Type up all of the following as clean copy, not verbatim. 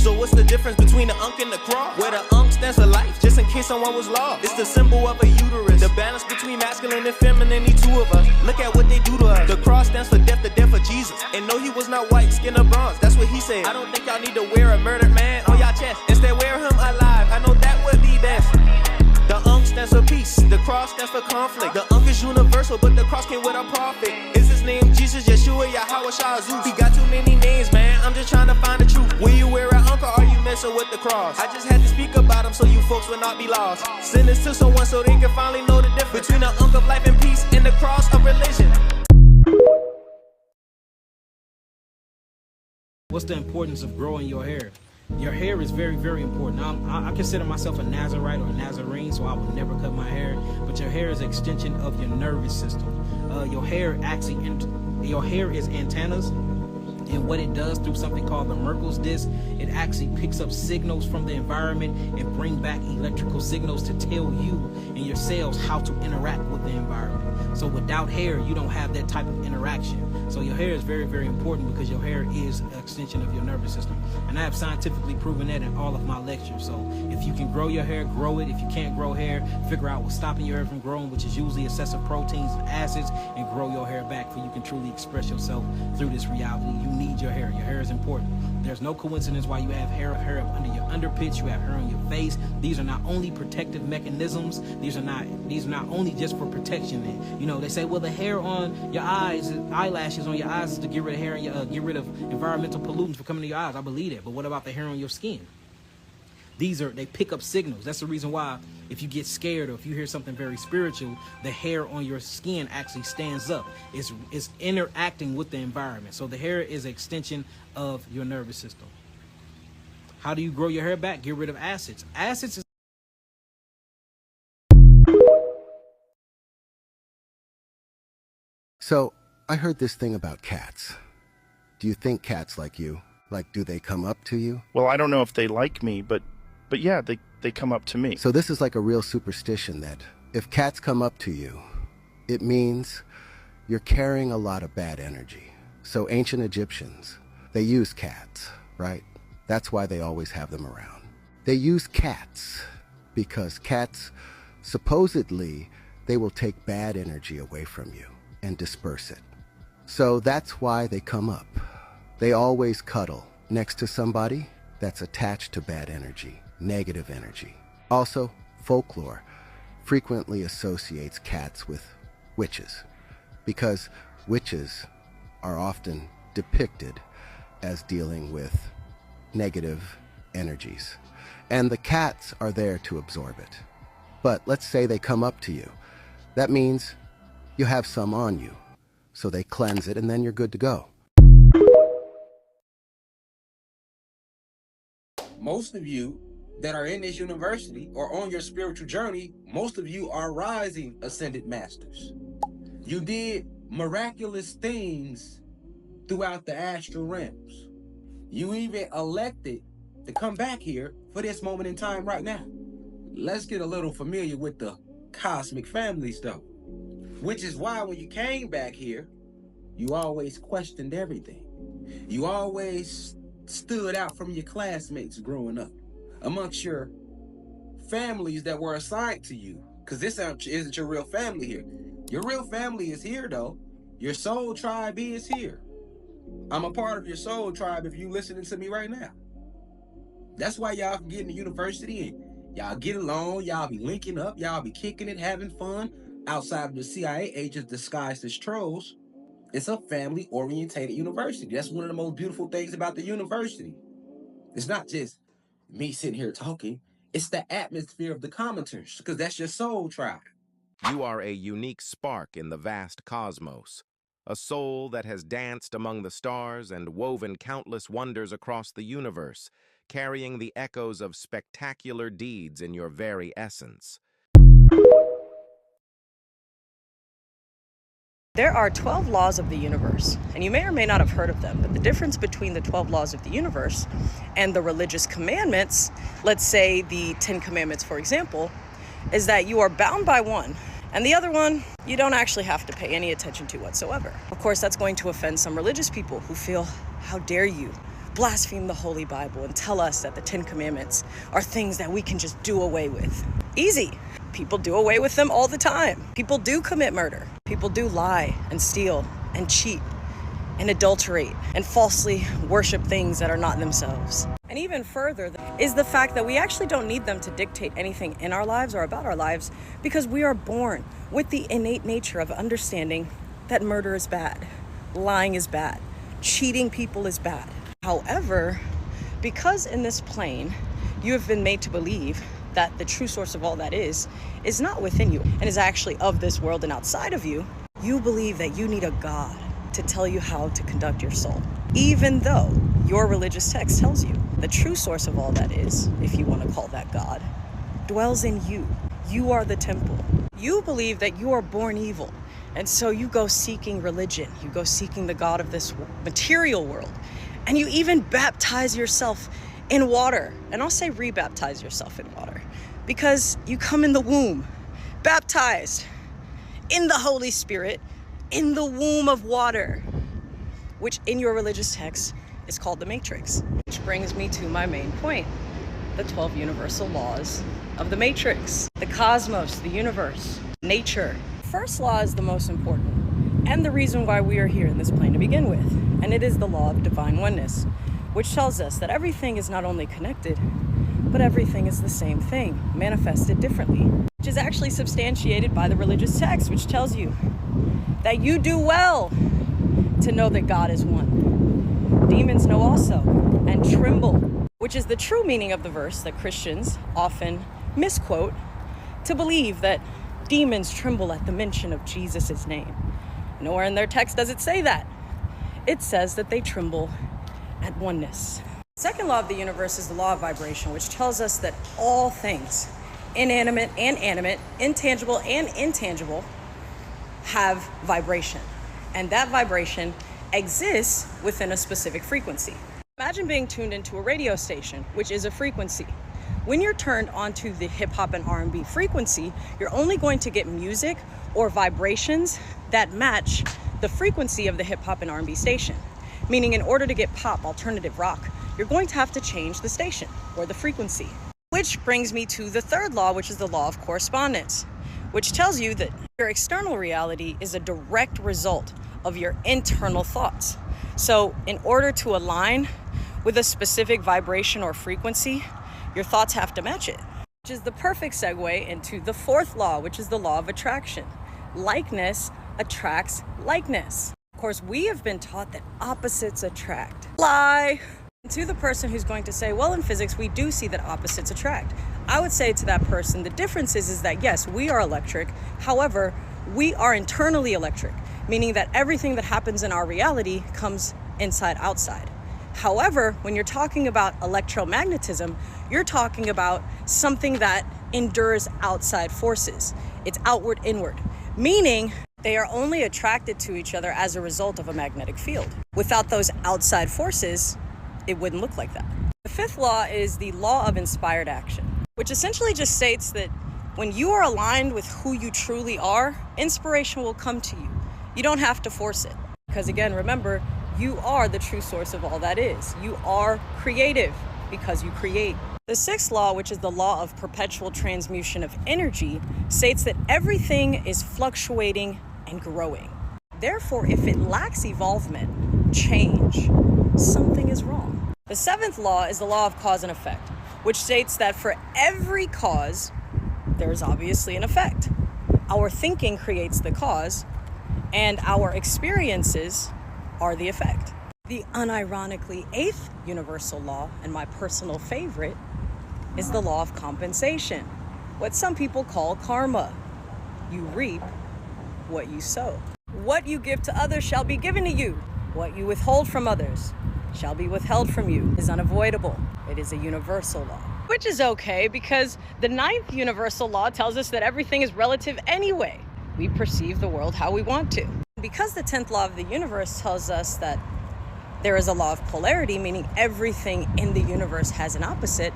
So what's the difference between the Unk and the cross? Where the Unk stands for life, just in case someone was lost. It's the symbol of a uterus, the balance between masculine and feminine, each two of us. Look at what they do to us. The cross stands for death, the death of Jesus. And no, he was not white, skin or bronze, that's what he said. I don't think y'all need to wear a murdered man on y'all chest. Instead, wear him alive, I know that would be best. The Unk stands for peace, the cross stands for conflict. The Unk is universal, but the cross came with a prophet. Is his name Jesus, Yeshua, Yahweh, Shah, Zeus? He got too many names, man, I'm just trying to find the truth. Will you wear an Unk or are you messing with the cross? I just had to speak about him so you folks will not be lost. Send this to someone so they can finally know the difference between the Unk of life and peace and the cross of religion. What's the importance of growing your hair? Your hair is very, very important. I consider myself a Nazarite or a Nazarene, so I would never cut my hair. But your hair is an extension of your nervous system. Your hair is antennas, and what it does through something called the Merkel's disc, it actually picks up signals from the environment and bring back electrical signals to tell you and your cells how to interact with the environment. So without hair, you don't have that type of interaction. So your hair is very, very important because your hair is an extension of your nervous system. And I have scientifically proven that in all of my lectures. So if you can grow your hair, grow it. If you can't grow hair, figure out what's stopping your hair from growing, which is usually excessive proteins and acids, and grow your hair back so you can truly express yourself through this reality. You need your hair. Your hair is important. There's no coincidence why you have hair up under your underpits, you have hair on your face. These are not only protective mechanisms, these are not only just for protection. And, you know, they say, well, the hair on your eyes, eyelashes on your eyes is to get rid of hair and get rid of environmental pollutants for coming to your eyes. I believe that. But what about the hair on your skin? They pick up signals. That's the reason why if you get scared or if you hear something very spiritual, the hair on your skin actually stands up. It's interacting with the environment. So the hair is an extension of your nervous system. How do you grow your hair back? Get rid of acids. Acids is So, I heard this thing about cats. Do you think cats like you? Like, do they come up to you? Well, I don't know if they like me, but yeah, they come up to me. So this is like a real superstition that if cats come up to you, it means you're carrying a lot of bad energy. So ancient Egyptians, they use cats, right? That's why they always have them around. They use cats because cats, supposedly, they will take bad energy away from you and disperse it. So that's why they come up. They always cuddle next to somebody that's attached to bad energy, negative energy. Also, folklore frequently associates cats with witches because witches are often depicted as dealing with negative energies. And the cats are there to absorb it. But let's say they come up to you. That means you have some on you. So they cleanse it and then you're good to go. Most of you that are in this university or on your spiritual journey, most of you are rising ascended masters. You did miraculous things throughout the astral realms. You even elected to come back here for this moment in time right now. Let's get a little familiar with the cosmic family stuff, which is why when you came back here, you always questioned everything. You always stood out from your classmates growing up amongst your families that were assigned to you, because this isn't your real family here. Your real family is here though. Your soul tribe is here. I'm a part of your soul tribe if you listening to me right now. That's why y'all can get in the university and y'all get along, y'all be linking up, y'all be kicking it, having fun outside of the CIA agents disguised as trolls. It's a family-orientated university. That's one of the most beautiful things about the university. It's not just me sitting here talking. It's the atmosphere of the commenters, because that's your soul tribe. You are a unique spark in the vast cosmos, a soul that has danced among the stars and woven countless wonders across the universe, carrying the echoes of spectacular deeds in your very essence. There are 12 laws of the universe, and you may or may not have heard of them, but the difference between the 12 laws of the universe and the religious commandments, let's say the 10 Commandments, for example, is that you are bound by one, and the other one you don't actually have to pay any attention to whatsoever. Of course, that's going to offend some religious people who feel, how dare you blaspheme the Holy Bible and tell us that the 10 Commandments are things that we can just do away with. Easy. People do away with them all the time. People do commit murder. People do lie and steal and cheat and adulterate and falsely worship things that are not themselves. And even further is the fact that we actually don't need them to dictate anything in our lives or about our lives, because we are born with the innate nature of understanding that murder is bad, lying is bad, cheating people is bad. However, because in this plane you have been made to believe that the true source of all that is not within you and is actually of this world and outside of you, you believe that you need a God to tell you how to conduct your soul. Even though your religious text tells you the true source of all that is, if you want to call that God, dwells in you. You are the temple. You believe that you are born evil, and so you go seeking religion. You go seeking the God of this material world, and you even baptize yourself in water. And I'll say rebaptize yourself in water, because you come in the womb, baptized in the Holy Spirit, in the womb of water, which in your religious text is called the Matrix. Which brings me to my main point, the 12 universal laws of the Matrix, the cosmos, the universe, nature. First law is the most important and the reason why we are here in this plane to begin with, and it is the law of divine oneness, which tells us that everything is not only connected, but everything is the same thing, manifested differently, which is actually substantiated by the religious text, which tells you that you do well to know that God is one. Demons know also and tremble, which is the true meaning of the verse that Christians often misquote to believe that demons tremble at the mention of Jesus' name. Nowhere in their text does it say that. It says that they tremble at oneness. Second law of the universe is the law of vibration, which tells us that all things, inanimate and animate, intangible and intangible, have vibration. And that vibration exists within a specific frequency. Imagine being tuned into a radio station, which is a frequency. When you're turned onto the hip hop and R&B frequency, you're only going to get music or vibrations that match the frequency of the hip hop and R&B station. Meaning, in order to get pop, alternative rock, you're going to have to change the station or the frequency. Which brings me to the third law, which is the law of correspondence, which tells you that your external reality is a direct result of your internal thoughts. So in order to align with a specific vibration or frequency, your thoughts have to match it, which is the perfect segue into the fourth law, which is the law of attraction. Likeness attracts likeness. Of course, we have been taught that opposites attract. Lie. To the person who's going to say, well, in physics, we do see that opposites attract, I would say to that person, the difference is that yes, we are electric. However, we are internally electric, meaning that everything that happens in our reality comes inside outside. However, when you're talking about electromagnetism, you're talking about something that endures outside forces. It's outward inward, meaning they are only attracted to each other as a result of a magnetic field. Without those outside forces, it wouldn't look like that. The fifth law is the law of inspired action, which essentially just states that when you are aligned with who you truly are, inspiration will come to you. You don't have to force it. Because again, remember, you are the true source of all that is. You are creative because you create. The sixth law, which is the law of perpetual transmutation of energy, states that everything is fluctuating and growing. Therefore, if it lacks evolvement, change, something is wrong. The seventh law is the law of cause and effect, which states that for every cause, there is obviously an effect. Our thinking creates the cause, and our experiences are the effect. The unironically eighth universal law, and my personal favorite, is the law of compensation, what some people call karma. You reap what you sow. What you give to others shall be given to you. What you withhold from others shall be withheld from you. It is unavoidable. It is a universal law. Which is okay, because the ninth universal law tells us that everything is relative anyway. We perceive the world how we want to. Because the 10th law of the universe tells us that there is a law of polarity, meaning everything in the universe has an opposite,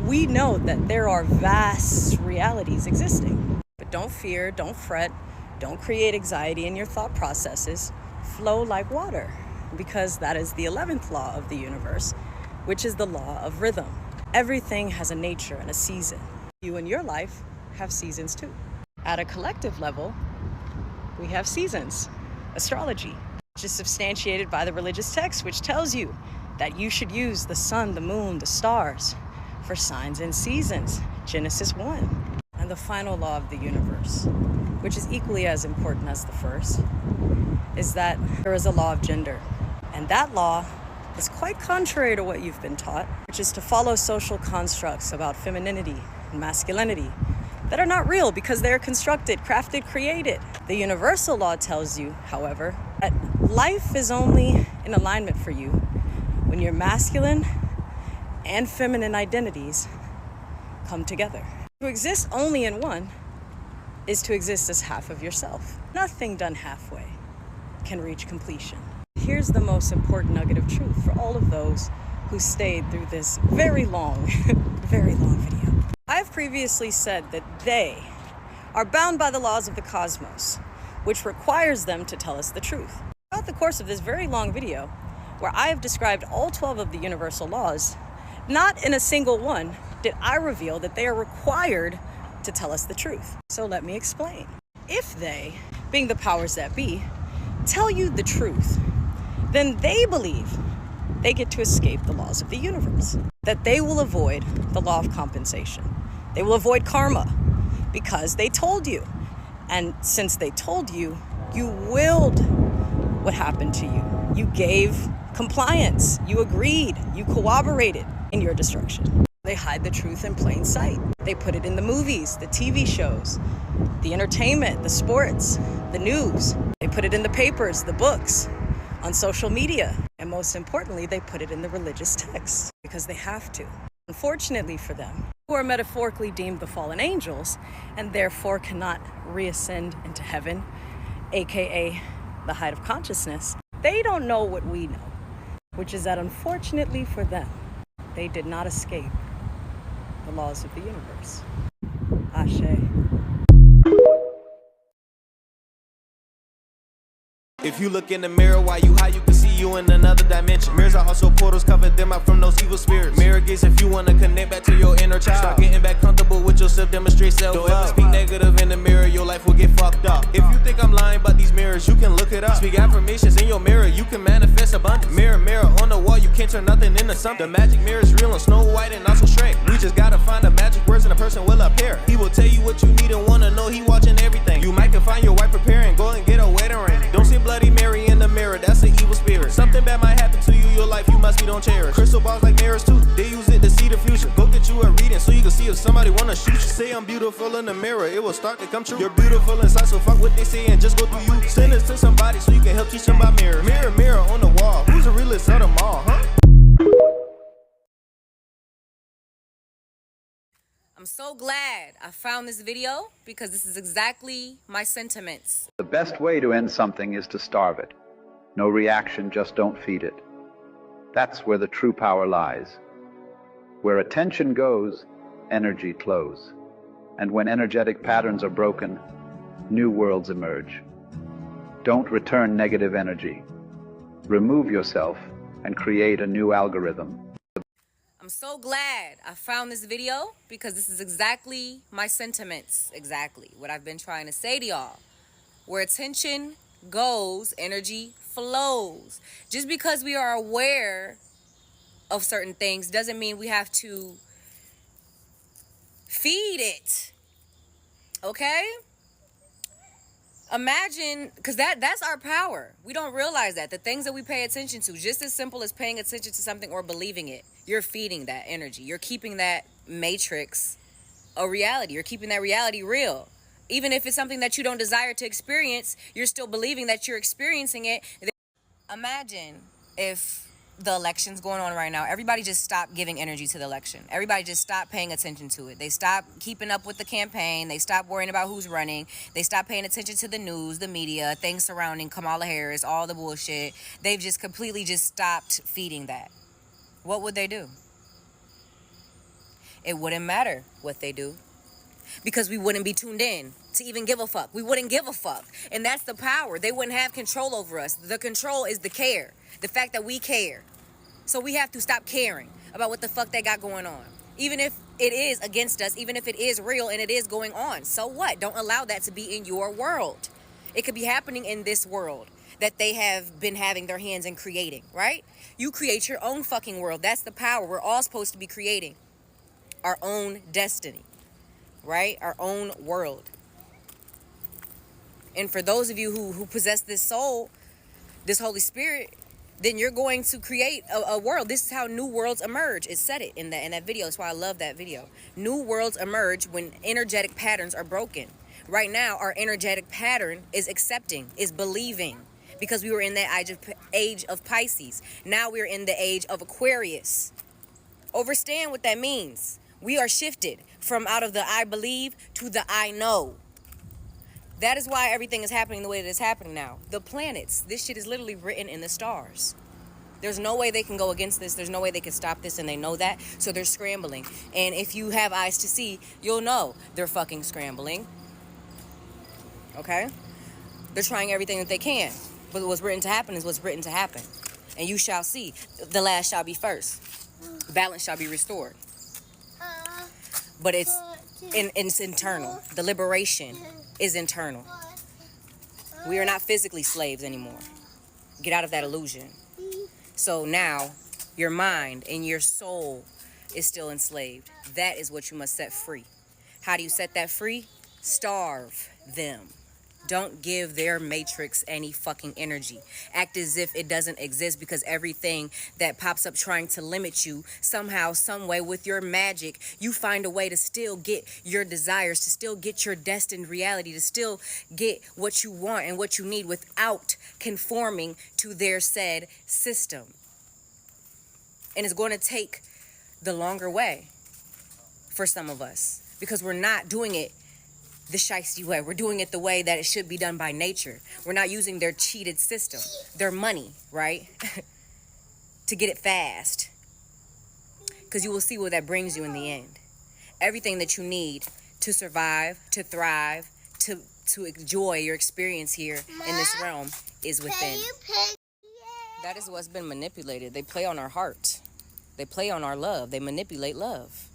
we know that there are vast realities existing. But don't fear, don't fret, don't create anxiety in your thought processes. Flow like water. because that is the 11th law of the universe, which is the law of rhythm. Everything has a nature and a season. You in your life have seasons too. At a collective level, we have seasons. Astrology, which is substantiated by the religious text, which tells you that you should use the sun, the moon, the stars for signs and seasons. Genesis 1. And the final law of the universe, which is equally as important as the first, is that there is a law of gender. And that law is quite contrary to what you've been taught, which is to follow social constructs about femininity and masculinity that are not real because they are constructed, crafted, created. The universal law tells you, however, that life is only in alignment for you when your masculine and feminine identities come together. To exist only in one is to exist as half of yourself. Nothing done halfway can reach completion. Here's the most important nugget of truth for all of those who stayed through this very long, very long video. I have previously said that they are bound by the laws of the cosmos, which requires them to tell us the truth. Throughout the course of this very long video, where I have described all 12 of the universal laws, not in a single one did I reveal that they are required to tell us the truth. So let me explain. If they, being the powers that be, tell you the truth, then they believe they get to escape the laws of the universe, that they will avoid the law of compensation. They will avoid karma because they told you. And since they told you, you willed what happened to you. You gave compliance, you agreed, you cooperated in your destruction. They hide the truth in plain sight. They put it in the movies, the TV shows, the entertainment, the sports, the news. They put it in the papers, the books, on social media. And most importantly, they put it in the religious texts because they have to. Unfortunately for them, who are metaphorically deemed the fallen angels and therefore cannot reascend into heaven, aka the height of consciousness, they don't know what we know, which is that unfortunately for them, they did not escape the laws of the universe. Ashe. If you look in the mirror while you high, you can see you in another dimension. Mirrors are also portals, cover them out from those evil spirits. Mirror gaze if you wanna connect back to your inner child. Start getting back comfortable with yourself, demonstrate self-love. Don't ever speak negative in the mirror, your life will get fucked up. If you think I'm lying about these mirrors, you can look it up. Speak affirmations in your mirror, you can manifest abundance. Mirror, mirror on the wall, you can't turn nothing into something. The magic mirror is real on Snow White and also Shrek. We just gotta find the magic words and a person will appear. He will tell you what you need and wanna know, he watching everything. You might can find your wife preparing, go and get a wedding ring. Don't see Bloody Mary in the mirror, that's an evil spirit. Something bad might happen to you, your life you must be don't cherish. Crystal balls like mirrors too, they use it to see the future. Go get you a reading so you can see if somebody wanna shoot you. Say I'm beautiful in the mirror, it will start to come true. You're beautiful inside, so fuck what they say and just go do you. Send this to somebody so you can help teach them about mirrors. Mirror, mirror on the wall, who's the realest of them all, huh? I'm so glad I found this video because this is exactly my sentiments. The best way to end something is to starve it. No reaction, just don't feed it. That's where the true power lies. Where attention goes, energy flows. And when energetic patterns are broken, new worlds emerge. Don't return negative energy. Remove yourself and create a new algorithm. I'm so glad I found this video because this is exactly my sentiments, exactly what I've been trying to say to y'all. Where attention goes, energy flows. Just because we are aware of certain things doesn't mean we have to feed it, okay? Imagine, because that's our power. We don't realize that. The things that we pay attention to, just as simple as paying attention to something or believing it, you're feeding that energy. You're keeping that matrix a reality. You're keeping that reality real. Even if it's something that you don't desire to experience, you're still believing that you're experiencing it. Imagine if the election's going on right now. Everybody just stopped giving energy to the election. Everybody just stopped paying attention to it. They stopped keeping up with the campaign. They stopped worrying about who's running. They stopped paying attention to the news, the media, things surrounding Kamala Harris, all the bullshit. They've just completely just stopped feeding that. What would they do? It wouldn't matter what they do because we wouldn't be tuned in to even give a fuck. We wouldn't give a fuck. And that's the power. They wouldn't have control over us. The control is the care. The fact that we care. So we have to stop caring about what the fuck they got going on. Even if it is against us, even if it is real and it is going on. So what? Don't allow that to be in your world. It could be happening in this world that they have been having their hands in creating, right? You create your own fucking world. That's the power. We're all supposed to be creating our own destiny, right? Our own world. And for those of you who possess this soul, this Holy Spirit, then you're going to create a world. This is how new worlds emerge. It said it in that video. That's why I love that video. New worlds emerge when energetic patterns are broken. Right now, our energetic pattern is accepting, is believing, because we were in that age of Pisces. Now we're in the age of Aquarius. Understand what that means. We are shifted from out of the I believe to the I know. That is why everything is happening the way that it's happening now. The planets, this shit is literally written in the stars. There's no way they can go against this. There's no way they can stop this, and they know that. So they're scrambling. And if you have eyes to see, you'll know they're fucking scrambling. Okay? They're trying everything that they can. But what's written to happen is what's written to happen. And you shall see. The last shall be first. Balance shall be restored. But it's internal. The liberation is internal. We are not physically slaves anymore. Get out of that illusion. So now your mind and your soul is still enslaved. That is what you must set free. How do you set that free? Starve them. Don't give their matrix any fucking energy. Act as if it doesn't exist, because everything that pops up trying to limit you, somehow, some way, with your magic, you find a way to still get your desires, to still get your destined reality, to still get what you want and what you need without conforming to their said system. And it's going to take the longer way for some of us, because we're not doing it the shiesty way. We're doing it the way that it should be done by nature. We're not using their cheated system, their money, right? To get it fast. Because you will see where that brings you in the end. Everything that you need to survive, to thrive, to enjoy your experience here in this realm is within. That is what's been manipulated. They play on our heart. They play on our love. They manipulate love.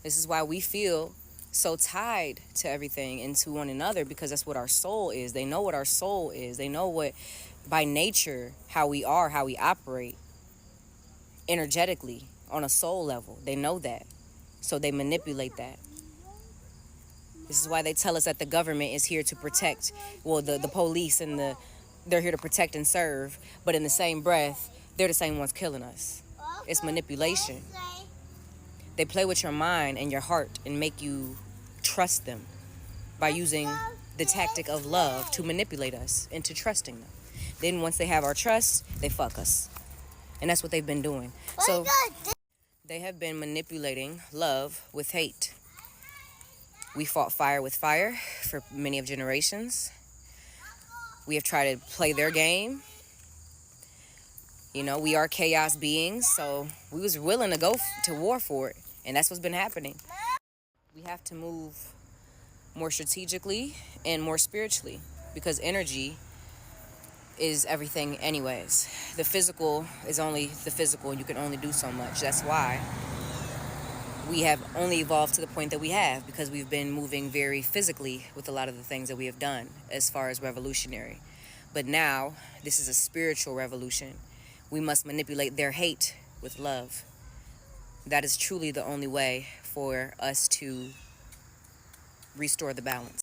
This is why we feel so tied to everything and to one another, because that's what our soul is. They know what our soul is. They know what, by nature, how we are, how we operate energetically on a soul level. They know that. So they manipulate that. This is why they tell us that the government is here to protect, well, the police and they're here to protect and serve, but in the same breath, they're the same ones killing us. It's manipulation. They play with your mind and your heart and make you trust them by using the tactic of love to manipulate us into trusting them. Then once they have our trust, they fuck us. And that's what they've been doing. So they have been manipulating love with hate. We fought fire with fire for many of generations. We have tried to play their game. You know, we are chaos beings, so we was willing to go to war for it. And that's what's been happening. We have to move more strategically and more spiritually, because energy is everything anyways. The physical is only the physical, and you can only do so much. That's why we have only evolved to the point that we have, because we've been moving very physically with a lot of the things that we have done as far as revolutionary. But now, this is a spiritual revolution. We must manipulate their hate with love. That is truly the only way for us to restore the balance.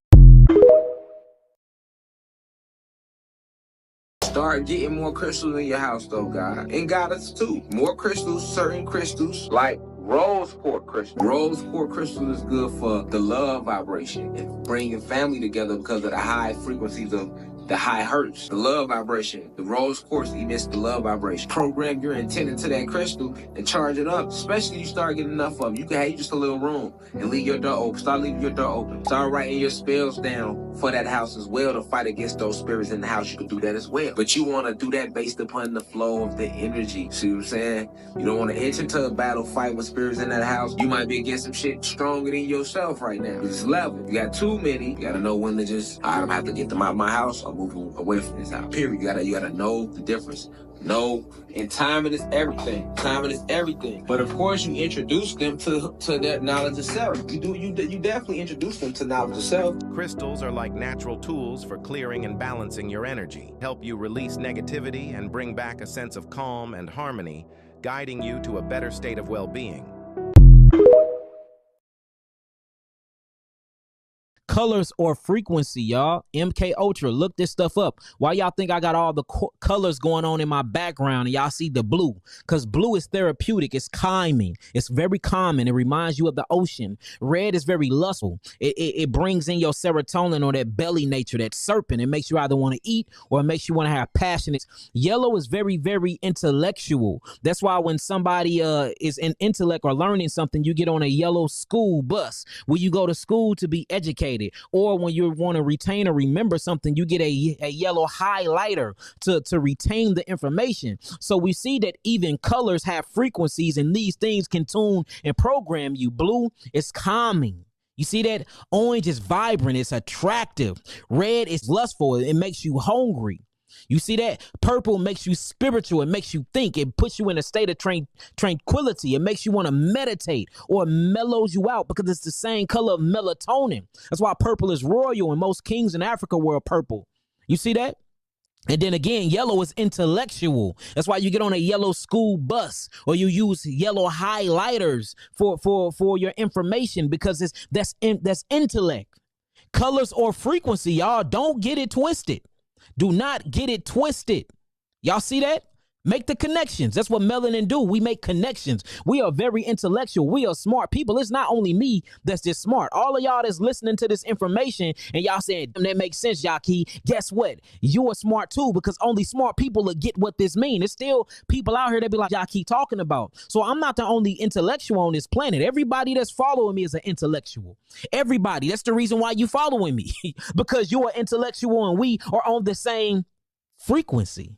Start getting more crystals in your house, though, God. And goddess, too. More crystals, certain crystals, like rose quartz crystal. Rose quartz crystal is good for the love vibration and bringing family together because of the high frequencies of the high hertz, the love vibration. The rose quartz emits the love vibration. Program your antenna to that crystal and charge it up, especially if you start getting enough of them. You can have just a little room and leave your door open. Start leaving your door open. Start writing your spells down for that house as well to fight against those spirits in the house. You can do that as well. But you want to do that based upon the flow of the energy. See what I'm saying? You don't want to enter into a battle fight with spirits in that house. You might be against some shit stronger than yourself right now. This level. You got too many. You got to know when to just, I don't have to get them out of my house or move them away from this house. Period. You gotta know the difference. No, and timing is everything. Timing is everything. But of course, you introduce them to that knowledge of self. You definitely introduce them to knowledge of self. Crystals are like natural tools for clearing and balancing your energy, help you release negativity and bring back a sense of calm and harmony, guiding you to a better state of well-being. Colors or frequency, y'all. MK Ultra, look this stuff up. Why y'all think I got all the colors going on in my background and y'all see the blue? Because blue is therapeutic. It's calming. It's very calming. It reminds you of the ocean. Red is very lustful. It brings in your serotonin or that belly nature, that serpent. It makes you either want to eat or it makes you want to have passion. Yellow is very, very intellectual. That's why when somebody is in intellect or learning something, you get on a yellow school bus where you go to school to be educated. Or when you want to retain or remember something, you get a yellow highlighter to retain the information. So we see that even colors have frequencies, and these things can tune and program you. Blue is calming. You see that? Orange is vibrant. It's attractive. Red is lustful. It makes you hungry. You see that? Purple makes you spiritual. It makes you think. It puts you in a state of tranquility. It makes you want to meditate, or mellows you out because it's the same color of melatonin. That's why purple is royal, and most kings in Africa wear purple. You see that? And then again, yellow is intellectual. That's why you get on a yellow school bus, or you use yellow highlighters for your information, because that's intellect. Colors or frequency, y'all. Don't get it twisted. Do not get it twisted. Y'all see that? Make the connections. That's what melanin do. We make connections. We are very intellectual. We are smart people. It's not only me that's just smart. All of y'all that's listening to this information and y'all saying, that makes sense, Yaki. Guess what? You are smart too, because only smart people will get what this means. There's still people out here that be like, Yaki talking about. So I'm not the only intellectual on this planet. Everybody that's following me is an intellectual. Everybody. That's the reason why you following me, because you are intellectual and we are on the same frequency.